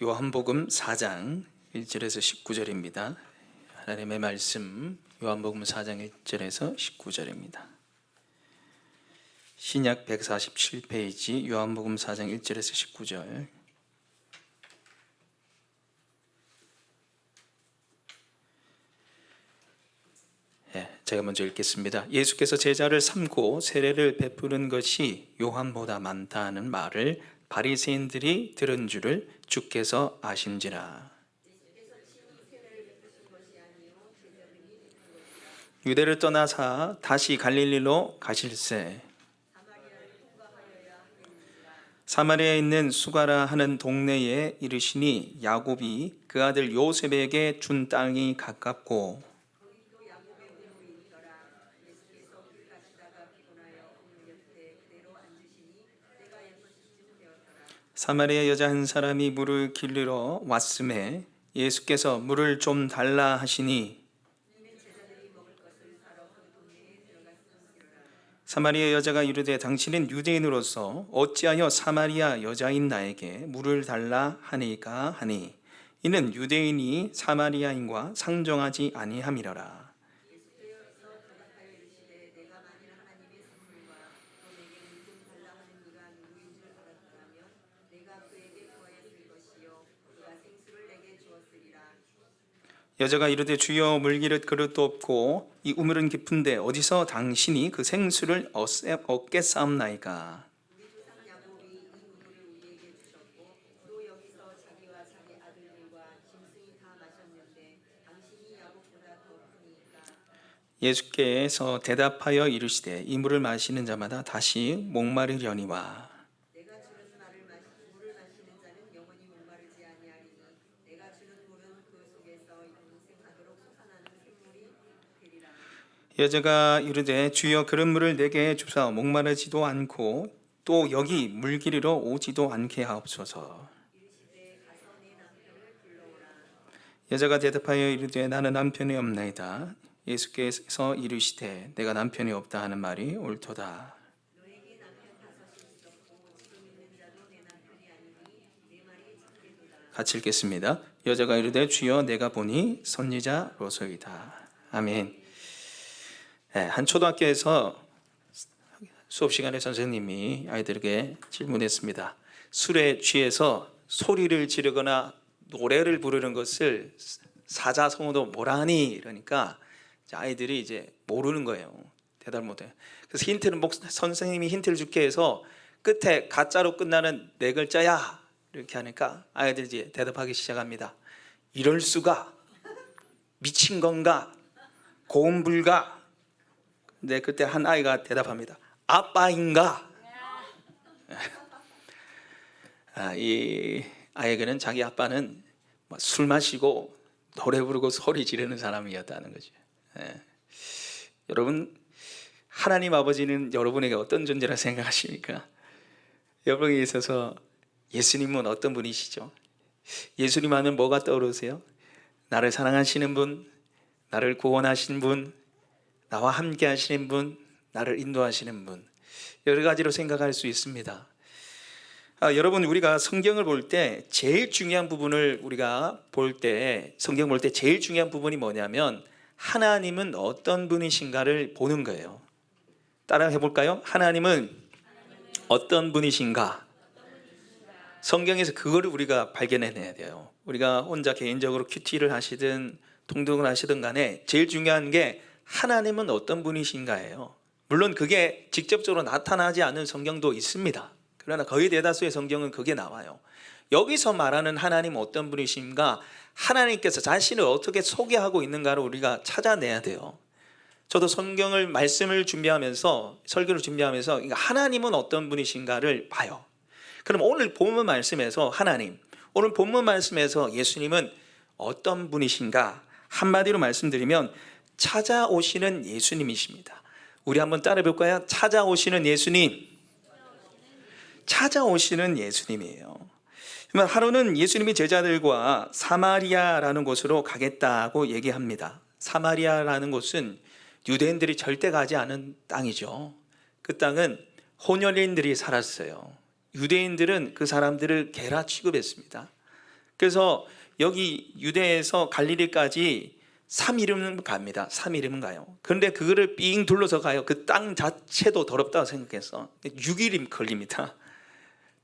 요한복음 4장 1절에서 19절입니다. 하나님의 말씀 요한복음 4장 1절에서 19절입니다. 신약 147페이지 요한복음 4장 1절에서 19절. 제가 먼저 읽겠습니다. 예수께서 제자를 삼고 세례를 베푸는 것이 요한보다 많다는 말을 바리새인들이 들은 줄을 주께서 아신지라. 유대를 떠나사 다시 갈릴리로 가실새 사마리아에 있는 수가라 하는 동네에 이르시니 야곱이 그 아들 요셉에게 준 땅이 가깝고 사마리아 여자 한 사람이 물을 길르러 왔음에 예수께서 물을 좀 달라 하시니 사마리아 여자가 이르되 당신은 유대인으로서 어찌하여 사마리아 여자인 나에게 물을 달라 하니까 하니 이는 유대인이 사마리아인과 상종하지 아니함이러라. 여자가 이르되 주여 물기를 그릇도 없고 이 우물은 깊은데 어디서 당신이 그 생수를 얻겠사옵나이까. 예수께서 대답하여 이르시되 이 물을 마시는 자마다 다시 목마르려니와 여자가 이르되 주여 그런 물을 내게 주사 목마르지도 않고 또 여기 물 기르러 오지도 않게 하옵소서. 여자가 대답하여 이르되 나는 남편이 없나이다. 예수께서 이르시되 내가 남편이 없다 하는 말이 옳도다. 같이 읽겠습니다. 여자가 이르되 주여 내가 보니 선지자로소이다. 아멘. 한 초등학교에서 수업 시간에 선생님이 아이들에게 질문했습니다. 술에 취해서 소리를 지르거나 노래를 부르는 것을 사자성어도 뭐라 하니? 이러니까 아이들이 이제 모르는 거예요. 대답 못해요. 그래서 선생님이 힌트를 줄게 해서 끝에 가짜로 끝나는 네 글자야 이렇게 하니까 아이들이 이제 대답하기 시작합니다. 이럴 수가, 미친 건가, 고음 불가. 근데 그때 한 아이가 대답합니다. 아빠인가? 이 아이에게는 자기 아빠는 술 마시고 노래 부르고 소리 지르는 사람이었다는 거죠. 여러분, 하나님 아버지는 여러분에게 어떤 존재라 생각하십니까? 여러분에게 있어서 예수님은 어떤 분이시죠? 예수님 하면 뭐가 떠오르세요? 나를 사랑하시는 분, 나를 구원하신 분, 나와 함께 하시는 분, 나를 인도하시는 분, 여러 가지로 생각할 수 있습니다. 여러분, 우리가 성경을 볼 때 제일 중요한 부분을 성경 볼 때 제일 중요한 부분이 뭐냐면 하나님은 어떤 분이신가를 보는 거예요. 따라 해볼까요? 하나님은 어떤 분이신가? 성경에서 그거를 우리가 발견해내야 돼요. 우리가 혼자 개인적으로 큐티를 하시든 통독을 하시든 간에 제일 중요한 게 하나님은 어떤 분이신가예요. 물론 그게 직접적으로 나타나지 않은 성경도 있습니다. 그러나 거의 대다수의 성경은 그게 나와요. 여기서 말하는 하나님 어떤 분이신가, 하나님께서 자신을 어떻게 소개하고 있는가를 우리가 찾아내야 돼요. 저도 말씀을 준비하면서, 설교를 준비하면서 하나님은 어떤 분이신가를 봐요. 그럼 오늘 본문 말씀에서 오늘 본문 말씀에서 예수님은 어떤 분이신가, 한마디로 말씀드리면 찾아오시는 예수님이십니다. 우리 한번 따라 볼까요? 찾아오시는 예수님. 찾아오시는 예수님이에요. 하루는 예수님이 제자들과 사마리아라는 곳으로 가겠다고 얘기합니다. 사마리아라는 곳은 유대인들이 절대 가지 않은 땅이죠. 그 땅은 혼혈인들이 살았어요. 유대인들은 그 사람들을 개라 취급했습니다. 그래서 여기 유대에서 갈릴리까지 3일이면 갑니다. 3일이면 가요. 그런데 그거를 삥 둘러서 가요. 그 땅 자체도 더럽다고 생각해서 6일이 걸립니다.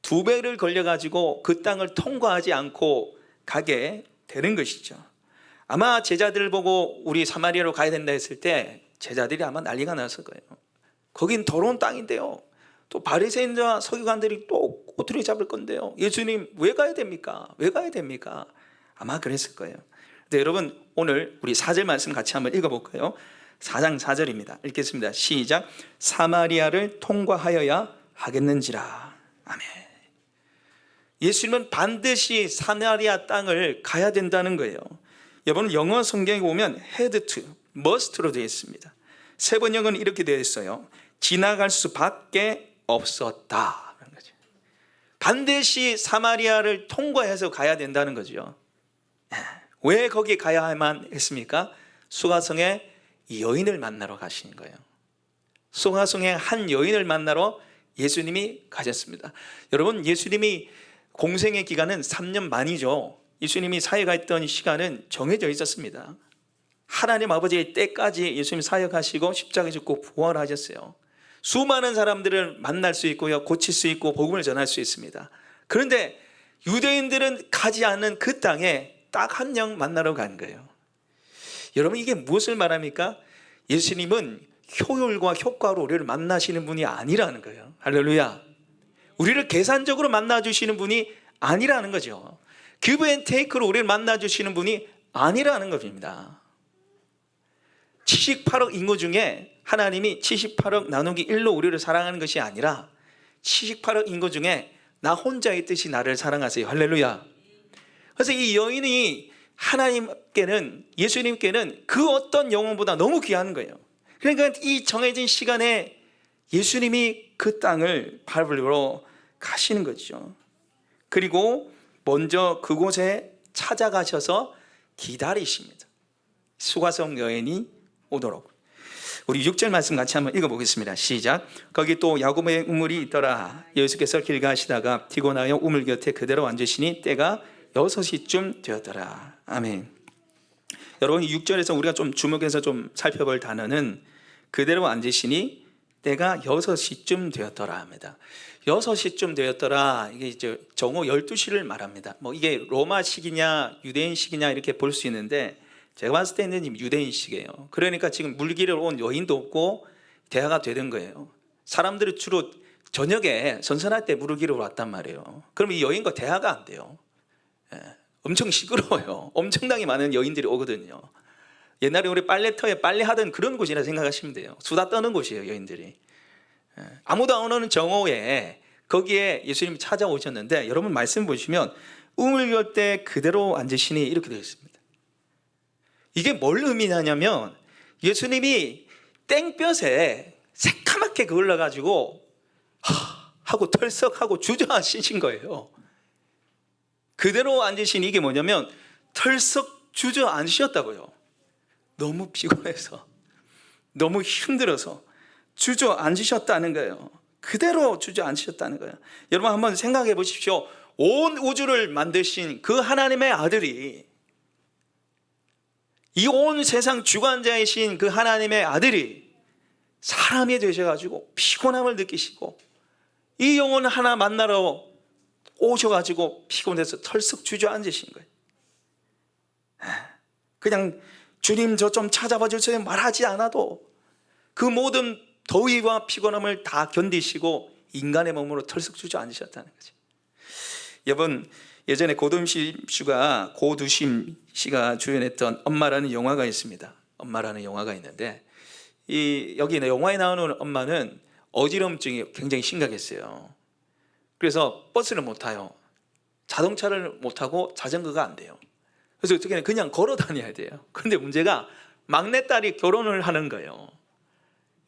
2배를 걸려가지고 그 땅을 통과하지 않고 가게 되는 것이죠. 아마 제자들을 보고 우리 사마리아로 가야 된다 했을 때 제자들이 아마 난리가 났을 거예요. 거긴 더러운 땅인데요, 또 바리새인과 서기관들이 또 꼬투리 잡을 건데요, 예수님 왜 가야 됩니까? 왜 가야 됩니까? 아마 그랬을 거예요. 근데 여러분, 오늘 우리 4절 말씀 같이 한번 읽어볼까요? 4장 4절입니다. 읽겠습니다. 시작. 사마리아를 통과하여야 하겠는지라. 아멘. 예수님은 반드시 사마리아 땅을 가야 된다는 거예요. 여러분, 영어 성경에 보면 head to, must로 되어 있습니다. 세번역은 이렇게 되어 있어요. 지나갈 수밖에 없었다. 반드시 사마리아를 통과해서 가야 된다는 거죠. 왜 거기 가야만 했습니까? 수가성에 여인을 만나러 가시는 거예요. 수가성에 한 여인을 만나러 예수님이 가셨습니다. 여러분, 예수님이 공생의 기간은 3년 만이죠. 예수님이 사역했던 시간은 정해져 있었습니다. 하나님 아버지의 때까지 예수님이 사역하시고 십자가에 죽고 부활하셨어요. 수많은 사람들을 만날 수 있고요, 고칠 수 있고 복음을 전할 수 있습니다. 그런데 유대인들은 가지 않는 그 땅에 딱 한 명 만나러 간 거예요. 여러분, 이게 무엇을 말합니까? 예수님은 효율과 효과로 우리를 만나시는 분이 아니라는 거예요. 할렐루야. 우리를 계산적으로 만나주시는 분이 아니라는 거죠. 기브 앤 테이크로 우리를 만나주시는 분이 아니라는 겁니다. 78억 인구 중에 하나님이 78억 나누기 1로 우리를 사랑하는 것이 아니라 78억 인구 중에 나 혼자의 뜻이 나를 사랑하세요. 할렐루야. 그래서 이 여인이 하나님께는, 예수님께는 그 어떤 영혼보다 너무 귀한 거예요. 그러니까 이 정해진 시간에 예수님이 그 땅을 밟으러 가시는 거죠. 그리고 먼저 그곳에 찾아가셔서 기다리십니다. 수가성 여인이 오도록. 우리 6절 말씀 같이 한번 읽어보겠습니다. 시작. 거기 또 야곱의 우물이 있더라. 예수께서 길 가시다가 피곤하여 우물 곁에 그대로 앉으시니 때가 6시쯤 되었더라. 아멘. 여러분, 6절에서 우리가 좀 주목해서 좀 살펴볼 단어는 그대로 앉으시니 때가 6시쯤 되었더라 합니다. 6시쯤 되었더라, 이게 이제 정오 12시를 말합니다. 뭐 이게 로마식이냐 유대인식이냐 이렇게 볼 수 있는데, 제가 봤을 때는 유대인식이에요. 그러니까 지금 물길을 온 여인도 없고 대화가 되는 거예요. 사람들이 주로 저녁에 선선할 때 물길을 왔단 말이에요. 그럼 이 여인과 대화가 안 돼요. 엄청 시끄러워요. 엄청나게 많은 여인들이 오거든요. 옛날에 우리 빨래터에 빨래하던 그런 곳이라 생각하시면 돼요. 수다 떠는 곳이에요, 여인들이. 아무도 안 오는 정오에 거기에 예수님이 찾아오셨는데, 여러분 말씀 보시면 우물 곁에 그대로 앉으시니 이렇게 되어 있습니다. 이게 뭘 의미하냐면 예수님이 땡볕에 새카맣게 그을러가지고 하고 털썩하고 주저앉으신 거예요. 그대로 앉으신 이게 뭐냐면 털썩 주저앉으셨다고요. 너무 피곤해서, 너무 힘들어서 주저앉으셨다는 거예요. 그대로 주저앉으셨다는 거예요. 여러분 한번 생각해 보십시오. 온 우주를 만드신 그 하나님의 아들이, 이 온 세상 주관자이신 그 하나님의 아들이 사람이 되셔가지고 피곤함을 느끼시고 이 영혼 하나 만나러 오셔가지고 피곤해서 털썩 주저앉으신 거예요. 그냥 주님 저 좀 찾아봐 주세요 말하지 않아도 그 모든 더위와 피곤함을 다 견디시고 인간의 몸으로 털썩 주저앉으셨다는 거죠. 여러분, 예전에 고두심 씨가 주연했던 엄마라는 영화가 있습니다. 엄마라는 영화가 있는데, 여기 영화에 나오는 엄마는 어지럼증이 굉장히 심각했어요. 그래서 버스를 못 타요. 자동차를 못 타고 자전거가 안 돼요. 그래서 어떻게 그냥 걸어 다녀야 돼요. 그런데 문제가 막내딸이 결혼을 하는 거예요.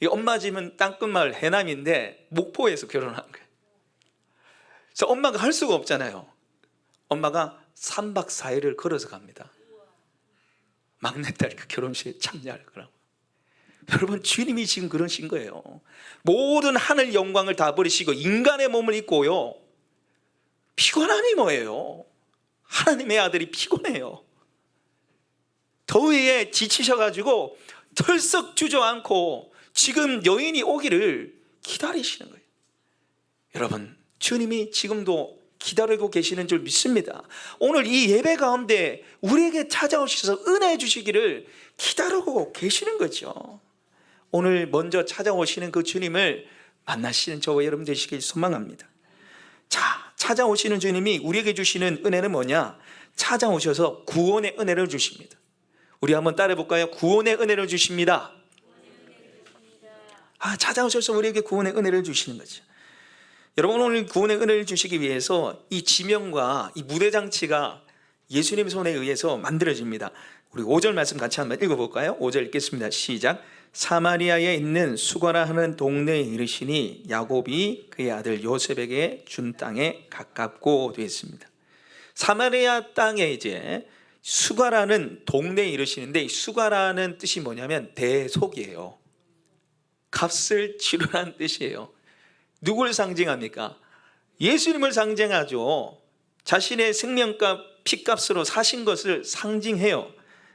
이 엄마 집은 땅끝마을 해남인데 목포에서 결혼한 거예요. 그래서 엄마가 할 수가 없잖아요. 엄마가 3박 4일을 걸어서 갑니다. 막내딸이 그 결혼식에 참여할 거라고. 여러분, 주님이 지금 그러신 거예요. 모든 하늘 영광을 다 버리시고 인간의 몸을 입고요, 피곤함이 뭐예요? 하나님의 아들이 피곤해요. 더위에 지치셔가지고 털썩 주저앉고 지금 여인이 오기를 기다리시는 거예요. 여러분, 주님이 지금도 기다리고 계시는 줄 믿습니다. 오늘 이 예배 가운데 우리에게 찾아오셔서 은혜 주시기를 기다리고 계시는 거죠. 오늘 먼저 찾아오시는 그 주님을 만나시는 저와 여러분 되시길 소망합니다. 자, 찾아오시는 주님이 우리에게 주시는 은혜는 뭐냐? 찾아오셔서 구원의 은혜를 주십니다. 우리 한번 따라해 볼까요? 구원의 은혜를 주십니다. 찾아오셔서 우리에게 구원의 은혜를 주시는 거죠. 여러분, 오늘 구원의 은혜를 주시기 위해서 이 지명과 이 무대장치가 예수님의 손에 의해서 만들어집니다. 우리 5절 말씀 같이 한번 읽어볼까요? 5절 읽겠습니다. 시작. 사마리아에 있는 수가라 하는 동네에 이르시니 야곱이 그의 아들 요셉에게 준 땅에 가깝고 되었습니다. 사마리아 땅에 이제 수가라는 동네에 이르시는데, 이 수가라는 뜻이 뭐냐면 대속이에요. 값을 치르라는 뜻이에요. 누굴 상징합니까? 예수님을 상징하죠. 자신의 생명값, 피값으로 사신 것을 상징해요.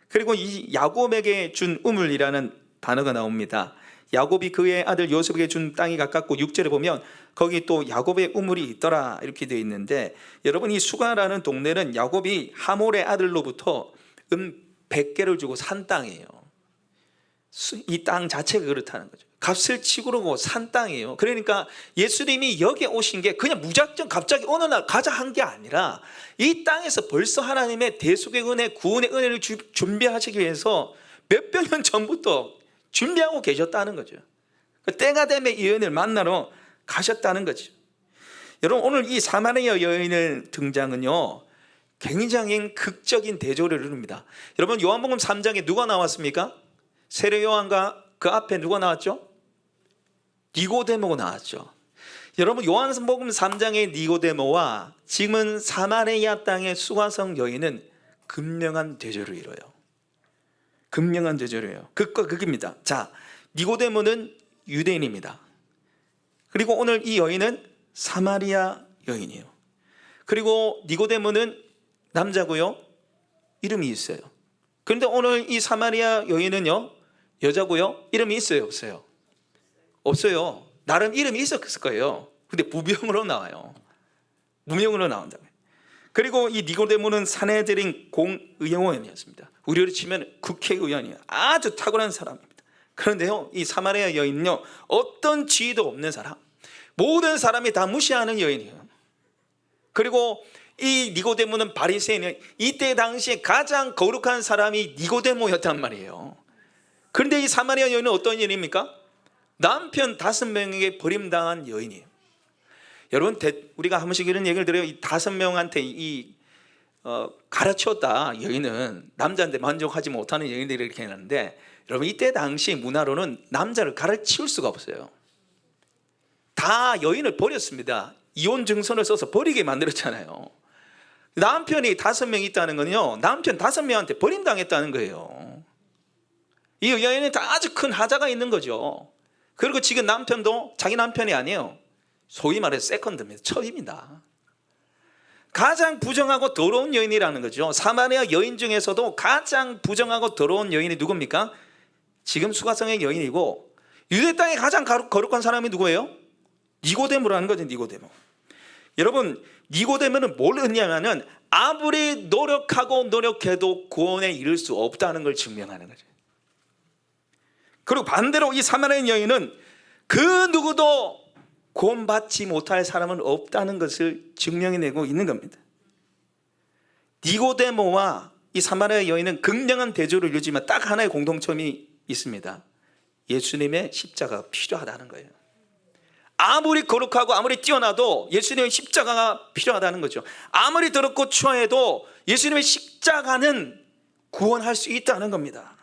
그리고 이 야곱에게 준 우물이라는 단어가 나옵니다. 야곱이 그의 아들 요셉에게 준 땅이 가깝고, 6절에 보면 거기 또 야곱의 우물이 있더라 이렇게 되어 있는데, 여러분, 이 수가라는 동네는 야곱이 하몰의 아들로부터 100개를 주고 산 땅이에요. 이 땅 자체가 그렇다는 거죠. 값을 치고르고 산 땅이에요. 그러니까 예수님이 여기에 오신 게 그냥 무작정 갑자기 어느 날 가자 한 게 아니라, 이 땅에서 벌써 하나님의 대속의 은혜, 구원의 은혜를 준비하시기 위해서 몇백 년 전부터 준비하고 계셨다는 거죠. 때가 되면 이 여인을 만나러 가셨다는 거죠. 여러분, 오늘 이 사마리아 여인의 등장은요, 굉장히 극적인 대조를 이룹니다. 여러분, 요한복음 3장에 누가 나왔습니까? 세례 요한과 그 앞에 누가 나왔죠? 니고데모가 나왔죠. 여러분, 요한복음 3장의 니고데모와 지금은 사마리아 땅의 수가성 여인은 극명한 대조를 이뤄요. 극명한 대조예요. 극과 극입니다. 자, 니고데모는 유대인입니다. 그리고 오늘 이 여인은 사마리아 여인이에요. 그리고 니고데모는 남자고요, 이름이 있어요. 그런데 오늘 이 사마리아 여인은요, 여자고요, 이름이 있어요, 없어요? 없어요. 나름 이름이 있었을 거예요. 근데 무명으로 나와요. 무명으로 나온다고요. 그리고 이 니고데모는 산헤드린 공의원이었습니다. 우리로 치면 국회의원이에요. 아주 탁월한 사람입니다. 그런데요, 이 사마리아 여인은요, 어떤 지위도 없는 사람, 모든 사람이 다 무시하는 여인이에요. 그리고 이 니고데모는 바리새인이에요. 이때 당시에 가장 거룩한 사람이 니고데모였단 말이에요. 그런데 이 사마리아 여인은 어떤 여인입니까? 남편 5명에게 버림당한 여인이에요. 여러분, 우리가 한 번씩 이런 얘기를 들어요. 이 5명한테 가르쳤다 여인은 남자한테 만족하지 못하는 여인들이 이렇게 해놨는데, 여러분, 이때 당시 문화로는 남자를 가르칠 수가 없어요. 다 여인을 버렸습니다. 이혼 증서를 써서 버리게 만들었잖아요. 남편이 5명 있다는 건요, 남편 5명한테 버림당했다는 거예요. 이 여인은 아주 큰 하자가 있는 거죠. 그리고 지금 남편도 자기 남편이 아니에요. 소위 말해서 세컨드입니다. 처입니다. 가장 부정하고 더러운 여인이라는 거죠. 사마리아 여인 중에서도 가장 부정하고 더러운 여인이 누굽니까? 지금 수가성의 여인이고, 유대 땅에 가장 거룩한 사람이 누구예요? 니고데모라는 거죠. 니고데모. 여러분, 니고데모는 뭘 의미하냐면 아무리 노력하고 노력해도 구원에 이를 수 없다는 걸 증명하는 거죠. 그리고 반대로 이 사마리아 여인은 그 누구도 구원받지 못할 사람은 없다는 것을 증명해내고 있는 겁니다. 니고데모와 이 사마리아 여인은 극명한 대조를 이루지만 딱 하나의 공통점이 있습니다. 예수님의 십자가가 필요하다는 거예요. 아무리 거룩하고 아무리 뛰어나도 예수님의 십자가가 필요하다는 거죠. 아무리 더럽고 추해도 예수님의 십자가는 구원할 수 있다는 겁니다.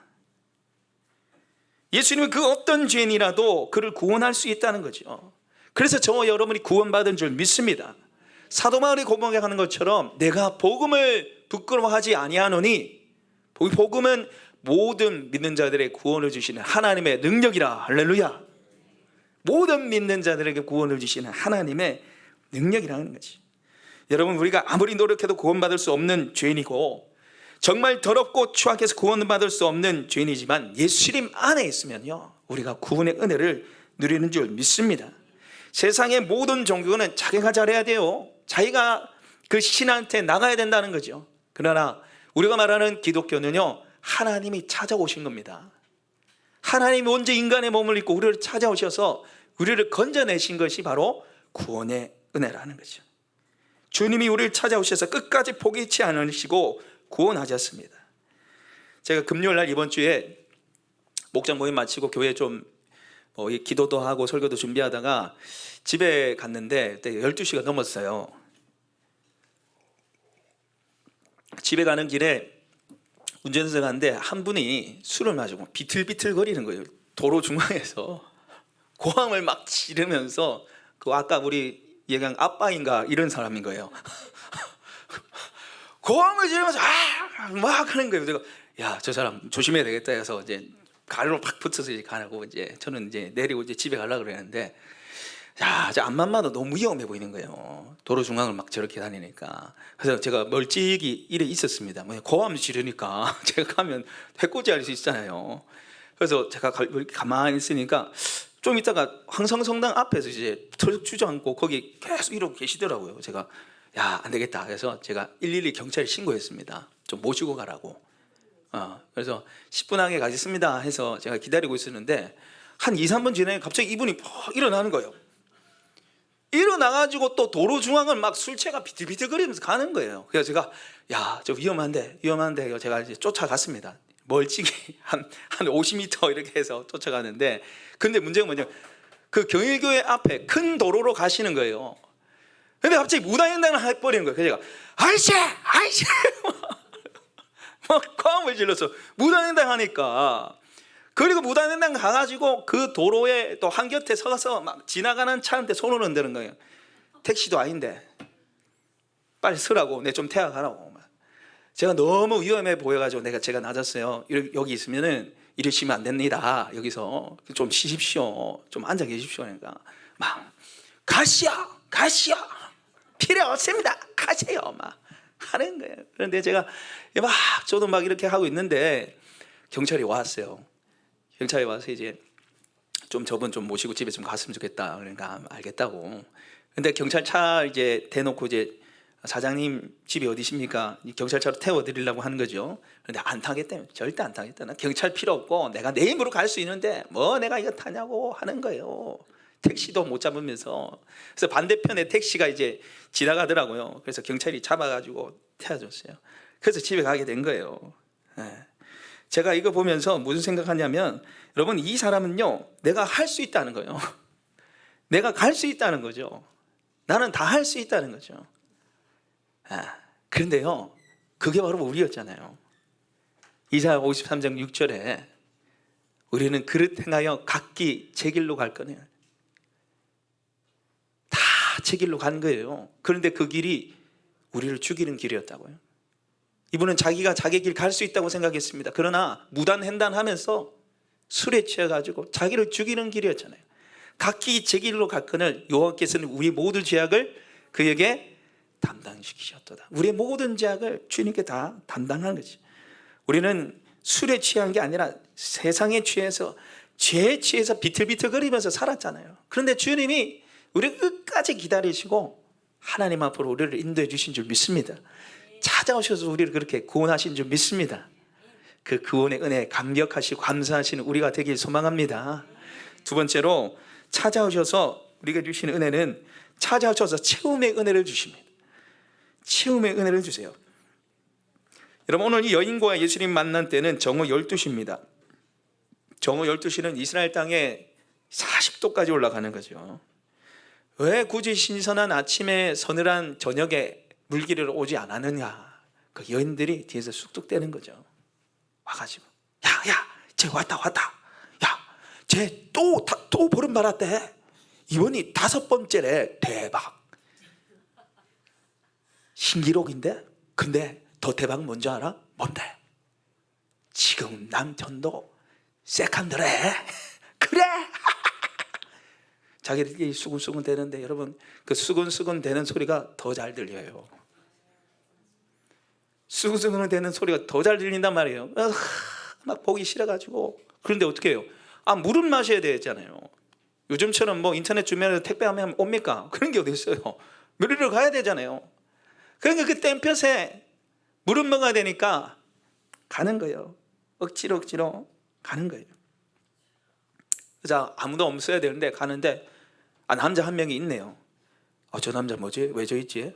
예수님은 그 어떤 죄인이라도 그를 구원할 수 있다는 거죠. 그래서 저와 여러분이 구원받은 줄 믿습니다. 사도 바울이 고백하는 것처럼 내가 복음을 부끄러워하지 아니하노니, 복음은 모든 믿는 자들의 구원을 주시는 하나님의 능력이라. 할렐루야. 모든 믿는 자들에게 구원을 주시는 하나님의 능력이라는 거지. 여러분, 우리가 아무리 노력해도 구원받을 수 없는 죄인이고 정말 더럽고 추악해서 구원받을 수 없는 죄인이지만 예수님 안에 있으면요, 우리가 구원의 은혜를 누리는 줄 믿습니다. 세상의 모든 종교는 자기가 잘해야 돼요. 자기가 그 신한테 나가야 된다는 거죠. 그러나 우리가 말하는 기독교는요, 하나님이 찾아오신 겁니다. 하나님이 언제 인간의 몸을 입고 우리를 찾아오셔서 우리를 건져내신 것이 바로 구원의 은혜라는 거죠. 주님이 우리를 찾아오셔서 끝까지 포기치 않으시고 구원하셨습니다. 제가 금요일날 이번 주에 목장 모임 마치고 교회 좀 기도도 하고 설교도 준비하다가 집에 갔는데 그때 12시가 넘었어요. 집에 가는 길에 운전해서 가는데 한 분이 술을 마시고 비틀비틀 거리는 거예요. 도로 중앙에서 고함을 막 지르면서, 그 아까 우리 얘기한 아빠인가 이런 사람인 거예요. 고함을 지르면서 막 하는 거예요. 제가 야, 저 사람 조심해야 되겠다 해서 이제 가로로 팍 붙어서 이제 가라고, 이제 저는 이제 내리고 이제 집에 가려고 그랬는데, 야, 저 앞만 봐도 너무 위험해 보이는 거예요. 도로 중앙을 막 저렇게 다니니까. 그래서 제가 멀찍이 이래 있었습니다. 고함 지르니까 제가 가면 해코지 할 수 있잖아요. 그래서 제가 가만히 있으니까 좀 있다가 황성성당 앞에서 이제 털 주저앉고 거기 계속 이러고 계시더라고요. 제가 야, 안 되겠다. 그래서 제가 112 경찰에 신고했습니다. 좀 모시고 가라고. 그래서 10분 안에 가겠습니다 해서 제가 기다리고 있었는데, 한 2, 3분 지나니까 갑자기 이분이 퍽 일어나는 거예요. 일어나가지고 또 도로 중앙을 막 술채가 비틀비틀거리면서 가는 거예요. 그래서 제가 야, 저 위험한데 제가 이제 쫓아갔습니다. 멀찍이 한 50m 이렇게 해서 쫓아가는데, 근데 문제가 뭐냐, 그 경일교회 앞에 큰 도로로 가시는 거예요. 근데 갑자기 무단횡단을 해버리는 거예요. 그래서 제가 아이씨 막 고함을 질러서 무단횡단 하니까, 그리고 무단횡단 가가지고 그 도로에 또 한곁에 서서 막 지나가는 차한테 손을 흔드는 거예요. 택시도 아닌데 빨리 서라고, 내 좀 태워 가라고. 제가 너무 위험해 보여가지고 제가 낮았어요. 여기 있으면은 이러시면 안 됩니다. 여기서 좀 쉬십시오. 좀 앉아 계십시오. 그러니까 막 가시오 필요 없습니다. 가세요 막 하는 거예요. 그런데 제가 막 저도 막 이렇게 하고 있는데 경찰이 왔어요. 경찰이 와서 이제 좀 저분 좀 모시고 집에 좀 갔으면 좋겠다. 그러니까 알겠다고. 근데 경찰차 이제 대놓고 이제 사장님 집이 어디십니까? 경찰차로 태워드리려고 하는 거죠. 그런데 안 타겠다며. 절대 안 타겠다. 나 경찰 필요 없고 내가 내 힘으로 갈 수 있는데 뭐 내가 이거 타냐고 하는 거예요. 택시도 못 잡으면서. 그래서 반대편에 택시가 이제 지나가더라고요. 그래서 경찰이 잡아가지고 태워줬어요. 그래서 집에 가게 된 거예요. 제가 이거 보면서 무슨 생각하냐면, 여러분, 이 사람은요, 내가 할 수 있다는 거예요. 내가 갈 수 있다는 거죠. 나는 다 할 수 있다는 거죠. 그런데요, 그게 바로 우리였잖아요. 이사야 53장 6절에 우리는 그릇 행하여 각기 제 길로 갈 거네요. 다 제 길로 간 거예요. 그런데 그 길이 우리를 죽이는 길이었다고요. 이분은 자기가 자기 길 갈 수 있다고 생각했습니다. 그러나 무단횡단하면서 술에 취해가지고 자기를 죽이는 길이었잖아요. 각기 제 길로 갔거늘 여호와께서는 우리 모든 죄악을 그에게 담당시키셨도다. 우리의 모든 죄악을 주님께 다 담당한 거지. 우리는 술에 취한 게 아니라 세상에 취해서, 죄에 취해서 비틀비틀거리면서 살았잖아요. 그런데 주님이 우리를 끝까지 기다리시고 하나님 앞으로 우리를 인도해 주신 줄 믿습니다. 찾아오셔서 우리를 그렇게 구원하신 줄 믿습니다. 그 구원의 은혜에 감격하시고 감사하시는 우리가 되길 소망합니다. 두 번째로, 찾아오셔서 우리가 주시는 은혜는 찾아오셔서 채움의 은혜를 주십니다. 채움의 은혜를 주세요. 여러분, 오늘 이 여인과 예수님 만난 때는 정오 12시입니다. 정오 12시는 이스라엘 땅에 40도까지 올라가는 거죠. 왜 굳이 신선한 아침에 서늘한 저녁에 물길을 오지 않았느냐. 그 여인들이 뒤에서 쑥쑥대는 거죠. 와가지고 야, 쟤 왔다. 야, 쟤 또 보름 받았대. 이번이 5번째래. 대박. 신기록인데? 근데 더 대박 뭔지 알아? 뭔데? 지금 남편도 세컨드래. 그래. 자기들끼리 수근수근 대는데 여러분, 그 수근수근 대는 소리가 더 잘 들려요. 수근수근 대는 소리가 더 잘 들린단 말이에요. 막 보기 싫어가지고. 그런데 어떻게 해요? 물은 마셔야 되잖아요. 요즘처럼 뭐 인터넷 주면서 택배하면 옵니까? 그런 게 어디 있어요? 요리를 가야 되잖아요. 그러니까 그 땡볕에 물은 먹어야 되니까 가는 거예요. 억지로 가는 거예요. 그래서 아무도 없어야 되는데 가는데 남자 한 명이 있네요. 저 남자 뭐지? 왜 저 있지?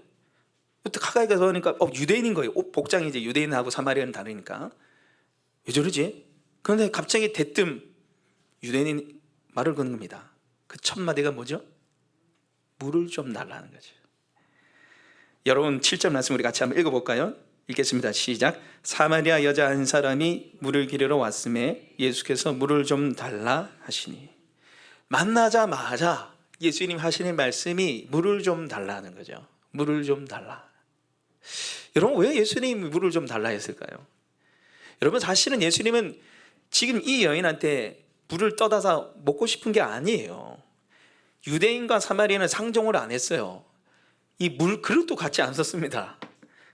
가까이 가서 보니까 유대인인 거예요. 옷 복장이 이제 유대인하고 사마리아는 다르니까. 왜 저러지? 그런데 갑자기 대뜸 유대인이 말을 거는 겁니다. 그 첫 마디가 뭐죠? 물을 좀 달라는 거죠. 여러분 7절 말씀 우리 같이 한번 읽어볼까요? 읽겠습니다. 시작. 사마리아 여자 한 사람이 물을 기르러 왔음에 예수께서 물을 좀 달라 하시니. 만나자마자 예수님 하시는 말씀이 물을 좀 달라는 거죠. 물을 좀 달라. 여러분 왜 예수님이 물을 좀 달라 했을까요? 여러분 사실은 예수님은 지금 이 여인한테 물을 떠다서 먹고 싶은 게 아니에요. 유대인과 사마리아는 상종을 안 했어요. 이 물 그릇도 같이 안 썼습니다.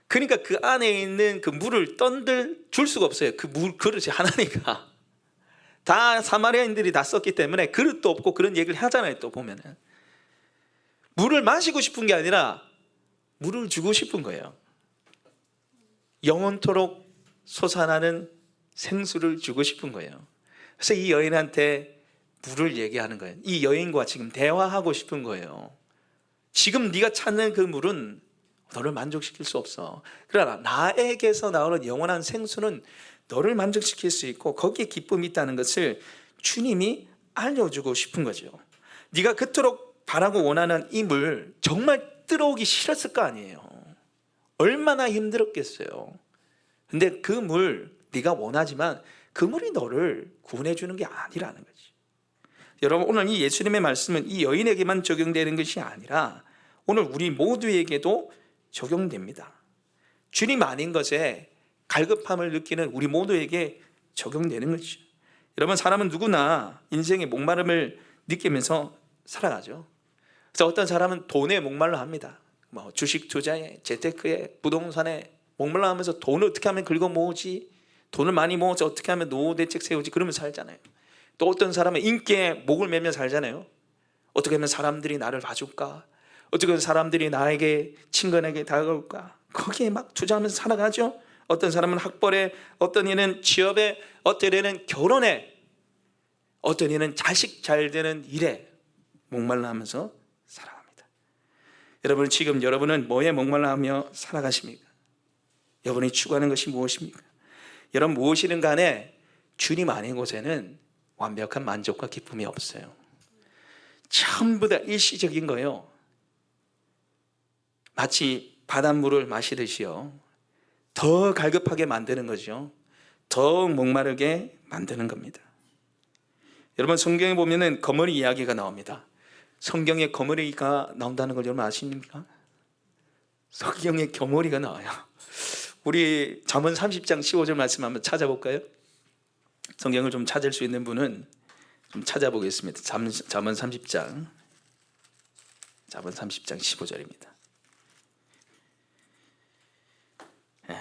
그러니까 그 안에 있는 그 물을 떤들 줄 수가 없어요. 그 물 그릇이 하나니까. 다 사마리아인들이 다 썼기 때문에 그릇도 없고 그런 얘기를 하잖아요. 또 보면은 물을 마시고 싶은 게 아니라 물을 주고 싶은 거예요. 영원토록 솟아나는 생수를 주고 싶은 거예요. 그래서 이 여인한테 물을 얘기하는 거예요. 이 여인과 지금 대화하고 싶은 거예요. 지금 네가 찾는 그 물은 너를 만족시킬 수 없어. 그러나 나에게서 나오는 영원한 생수는 너를 만족시킬 수 있고 거기에 기쁨이 있다는 것을 주님이 알려주고 싶은 거죠. 네가 그토록 바라고 원하는 이 물 정말 들어오기 싫었을 거 아니에요. 얼마나 힘들었겠어요. 근데 그 물 네가 원하지만 그 물이 너를 구원해 주는 게 아니라는 거지. 여러분 오늘 이 예수님의 말씀은 이 여인에게만 적용되는 것이 아니라 오늘 우리 모두에게도 적용됩니다. 주님 아닌 것에 갈급함을 느끼는 우리 모두에게 적용되는 거죠. 여러분 사람은 누구나 인생의 목마름을 느끼면서 살아가죠. 그래서 어떤 사람은 돈에 목말라 합니다. 뭐 주식 투자에, 재테크에, 부동산에 목말라 하면서 돈을 어떻게 하면 긁어 모으지, 돈을 많이 모아서 어떻게 하면 노후 대책 세우지, 그러면서 살잖아요. 또 어떤 사람은 인기에 목을 매며 살잖아요. 어떻게 하면 사람들이 나를 봐줄까, 어떻게 하면 사람들이 나에게 친근하게 다가올까, 거기에 막 투자하면서 살아가죠. 어떤 사람은 학벌에, 어떤 이는 취업에, 어떤 이는 결혼에, 어떤 이는 자식 잘 되는 일에 목말라 하면서 살아갑니다. 여러분 지금 여러분은 뭐에 목말라 하며 살아가십니까? 여러분이 추구하는 것이 무엇입니까? 여러분 무엇이든 간에 주님 아닌 곳에는 완벽한 만족과 기쁨이 없어요. 전부 다 일시적인 거예요. 마치 바닷물을 마시듯이요. 더 갈급하게 만드는 거죠. 더욱 목마르게 만드는 겁니다. 여러분 성경에 보면은 거머리 이야기가 나옵니다. 성경에 거머리가 나온다는 걸 여러분 아십니까? 성경에 거머리가 나와요. 우리 잠언 30장 15절 말씀 한번 찾아볼까요? 성경을 좀 찾을 수 있는 분은 좀 찾아보겠습니다. 잠언 30장 15절입니다.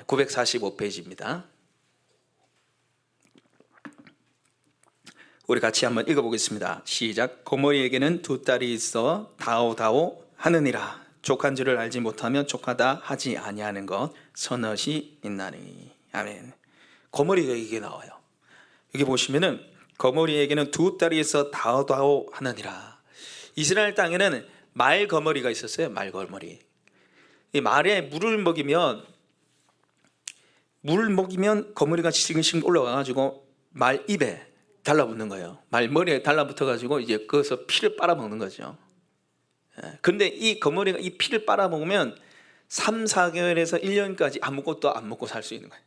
945페이지입니다. 우리 같이 한번 읽어보겠습니다. 시작. 고모리에게는 두 딸이 있어 다오다오 하느니라. 족한 줄을 알지 못하면 족하다 하지 아니하는 것 서넛이 있나니. 아멘. 고모리가 이게 나와요. 여기 보시면은 거머리에게는 두 딸이 있어 다오다오 하느니라. 이스라엘 땅에는 말 거머리가 있었어요. 말 거머리. 이 말에 물을 먹이면 거머리가 시근시근 올라가가지고 말 입에 달라붙는 거예요. 말 머리에 달라붙어가지고 이제 거기서 피를 빨아먹는 거죠. 그런데 이 거머리가 이 피를 빨아먹으면 3, 4개월에서 1년까지 아무것도 안 먹고 살 수 있는 거예요.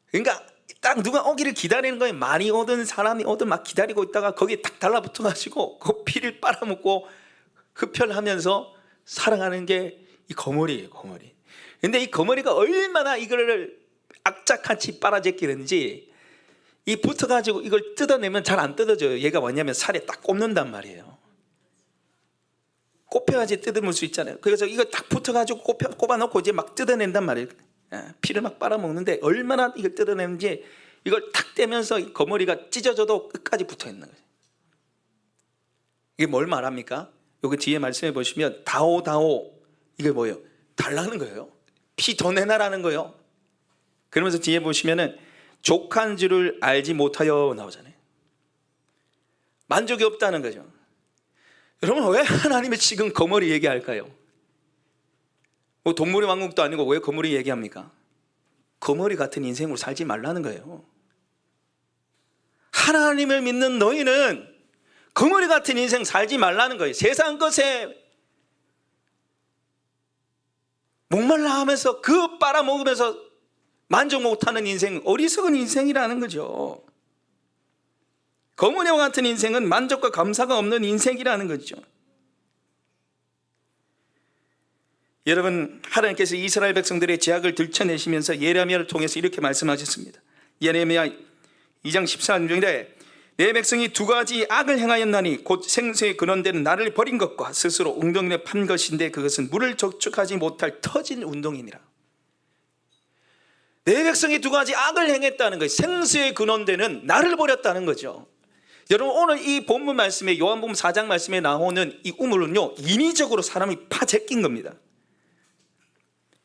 그러니까 딱 누가 오기를 기다리는 거예요. 많이 오든 사람이 오든 막 기다리고 있다가 거기에 딱 달라붙어가지고 그 피를 빨아먹고 흡혈하면서 살아가는 게 이 거머리예요. 거머리. 근데 이 거머리가 얼마나 이거를 악착같이 빨아제끼는지 이 붙어가지고 이걸 뜯어내면 잘 안 뜯어져요. 얘가 뭐냐면 살에 딱 꼽는단 말이에요. 꼽혀야지 뜯어볼 수 있잖아요. 그래서 이거 딱 붙어가지고 꼽아놓고 이제 막 뜯어낸단 말이에요. 피를 막 빨아먹는데 얼마나 이걸 뜯어내는지, 이걸 탁 떼면서 이 거머리가 찢어져도 끝까지 붙어 있는 거예요. 이게 뭘 말합니까? 여기 뒤에 말씀해 보시면 다오 이게 뭐예요? 달라는 거예요. 피 더 내놔라는 거예요. 그러면서 뒤에 보시면은 족한 줄을 알지 못하여 나오잖아요. 만족이 없다는 거죠. 여러분, 왜 하나님이 지금 거머리 얘기할까요? 뭐 동물의 왕국도 아니고 왜 거머리 얘기합니까? 거머리 같은 인생으로 살지 말라는 거예요. 하나님을 믿는 너희는 거머리 같은 인생 살지 말라는 거예요. 세상 것에 목말라 하면서 그 빨아먹으면서 만족 못하는 인생, 어리석은 인생이라는 거죠. 거머리와 같은 인생은 만족과 감사가 없는 인생이라는 거죠. 여러분, 하나님께서 이스라엘 백성들의 죄악을 들춰내시면서 예레미야를 통해서 이렇게 말씀하셨습니다. 예레미야 2장 14절에 내 백성이 두 가지 악을 행하였나니 곧 생수의 근원되는 나를 버린 것과 스스로 웅덩이에 판 것인데 그것은 물을 적축하지 못할 터진 운동이니라. 내 백성이 두 가지 악을 행했다는 거예요. 생수의 근원되는 나를 버렸다는 거죠. 여러분, 오늘 이 본문 말씀에, 요한복음 4장 말씀에 나오는 이 우물은요, 인위적으로 사람이 파제낀 겁니다.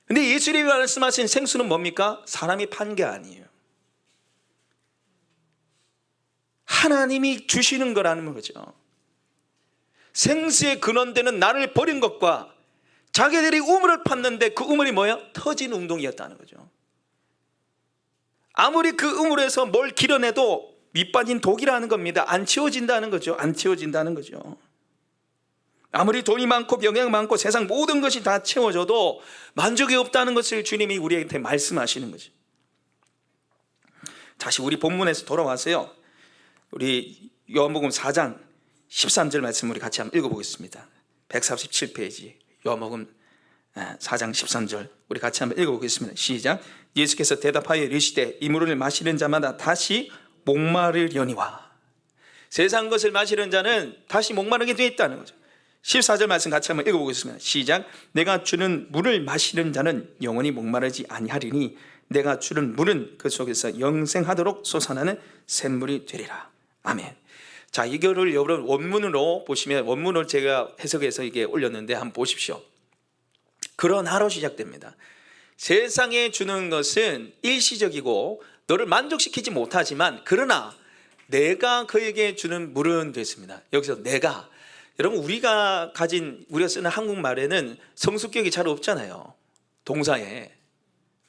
근데 예수님이 말씀하신 생수는 뭡니까? 사람이 판 게 아니에요. 하나님이 주시는 거라는 거죠. 생수의 근원되는 나를 버린 것과 자기들이 우물을 팠는데 그 우물이 뭐예요? 터진 웅덩이였다는 거죠. 아무리 그 우물에서 뭘 길어내도 밑빠진 독이라는 겁니다. 안 치워진다는 거죠. 안 치워진다는 거죠. 아무리 돈이 많고 병양 많고 세상 모든 것이 다 채워져도 만족이 없다는 것을 주님이 우리한테 말씀하시는 거죠. 다시 우리 본문에서 돌아와서요, 우리 요한복음 4장 13절 말씀 우리 같이 한번 읽어보겠습니다. 147페이지 요한복음 4장 13절 우리 같이 한번 읽어보겠습니다. 시작. 예수께서 대답하여 이르시되 이 물을 마시는 자마다 다시 목마르려니와. 세상 것을 마시는 자는 다시 목마르게 되어 있다는 거죠. 14절 말씀 같이 한번 읽어보겠습니다. 시작. 내가 주는 물을 마시는 자는 영원히 목마르지 아니하리니 내가 주는 물은 그 속에서 영생하도록 솟아나는 샘물이 되리라. 아멘. 자, 이거를 여러분 원문으로 보시면, 원문을 제가 해석해서 이게 올렸는데 한번 보십시오. 그러나로 시작됩니다. 세상에 주는 것은 일시적이고 너를 만족시키지 못하지만 그러나 내가 그에게 주는 물은 됐습니다. 여기서 내가, 여러분 우리가 쓰는 한국말에는 성수격이 잘 없잖아요. 동사에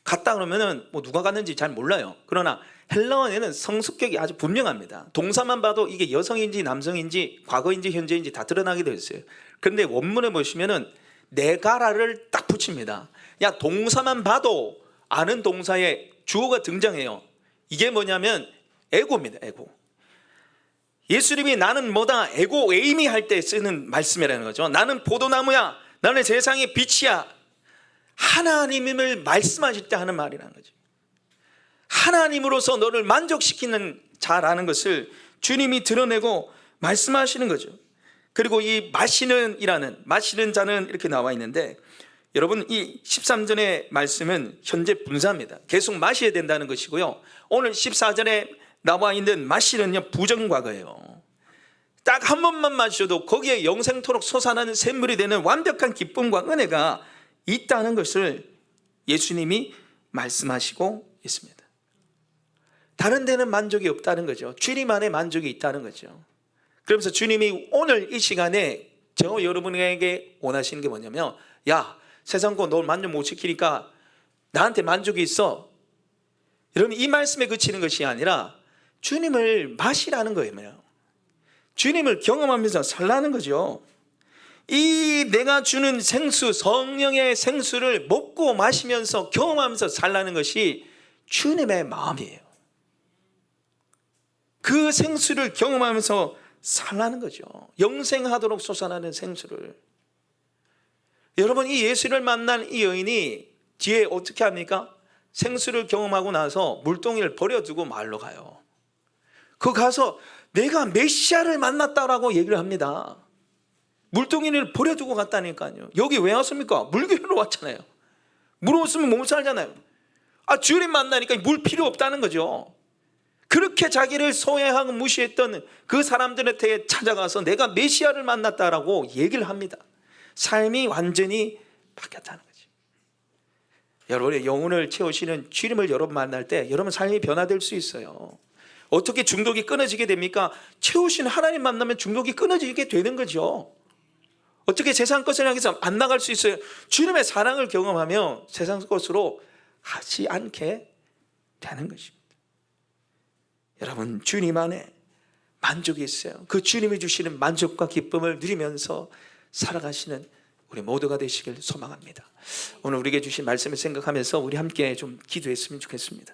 갔다 그러면은 뭐 누가 갔는지 잘 몰라요. 그러나 헬라어에는 성수격이 아주 분명합니다. 동사만 봐도 이게 여성인지 남성인지 과거인지 현재인지 다 드러나게 되어 있어요. 그런데 원문에 보시면은 내가라를 딱 붙입니다. 야, 동사만 봐도 아는 동사에 주어가 등장해요. 이게 뭐냐면 에고입니다. 에고. 예수님이 나는 뭐다, 에고 에이미 할 때 쓰는 말씀이라는 거죠. 나는 포도나무야, 나는 세상의 빛이야. 하나님임을 말씀하실 때 하는 말이라는 거죠. 하나님으로서 너를 만족시키는 자라는 것을 주님이 드러내고 말씀하시는 거죠. 그리고 이 마시는 자는 이렇게 나와 있는데, 여러분 이 13절의 말씀은 현재 분사입니다. 계속 마셔야 된다는 것이고요. 오늘 14절에 나와 있는 마시는요, 부정과거예요. 딱 한 번만 마셔도 거기에 영생토록 솟아나는 샘물이 되는 완벽한 기쁨과 은혜가 있다는 것을 예수님이 말씀하시고 있습니다. 다른 데는 만족이 없다는 거죠. 주님 안에 만족이 있다는 거죠. 그러면서 주님이 오늘 이 시간에 저 여러분에게 원하시는 게 뭐냐면, 야, 세상 거 너 만족 못 시키니까 나한테 만족이 있어. 여러분 이 말씀에 그치는 것이 아니라 주님을 마시라는 거예요. 주님을 경험하면서 살라는 거죠. 이 내가 주는 생수, 성령의 생수를 먹고 마시면서 경험하면서 살라는 것이 주님의 마음이에요. 그 생수를 경험하면서 살라는 거죠. 영생하도록 솟아나는 생수를. 여러분 이 예수를 만난 이 여인이 뒤에 어떻게 합니까? 생수를 경험하고 나서 물동이를 버려두고 마을로 가요. 그 가서 내가 메시아를 만났다라고 얘기를 합니다. 물동이를 버려두고 갔다니까요. 여기 왜 왔습니까? 물 기르러 왔잖아요. 물 없으면 못 살잖아요. 주님 만나니까 물 필요 없다는 거죠. 그렇게 자기를 소외하고 무시했던 그 사람들한테 찾아가서 내가 메시아를 만났다라고 얘기를 합니다. 삶이 완전히 바뀌었다는 거죠. 여러분의 영혼을 채우시는 주님을 여러분 만날 때 여러분 삶이 변화될 수 있어요. 어떻게 중독이 끊어지게 됩니까? 채우신 하나님 만나면 중독이 끊어지게 되는 거죠. 어떻게 세상 것을 향해서 안 나갈 수 있어요? 주님의 사랑을 경험하며 세상 것으로 가지 않게 되는 것입니다. 여러분, 주님 안에 만족이 있어요. 그 주님이 주시는 만족과 기쁨을 누리면서 살아가시는 우리 모두가 되시길 소망합니다. 오늘 우리에게 주신 말씀을 생각하면서 우리 함께 좀 기도했으면 좋겠습니다.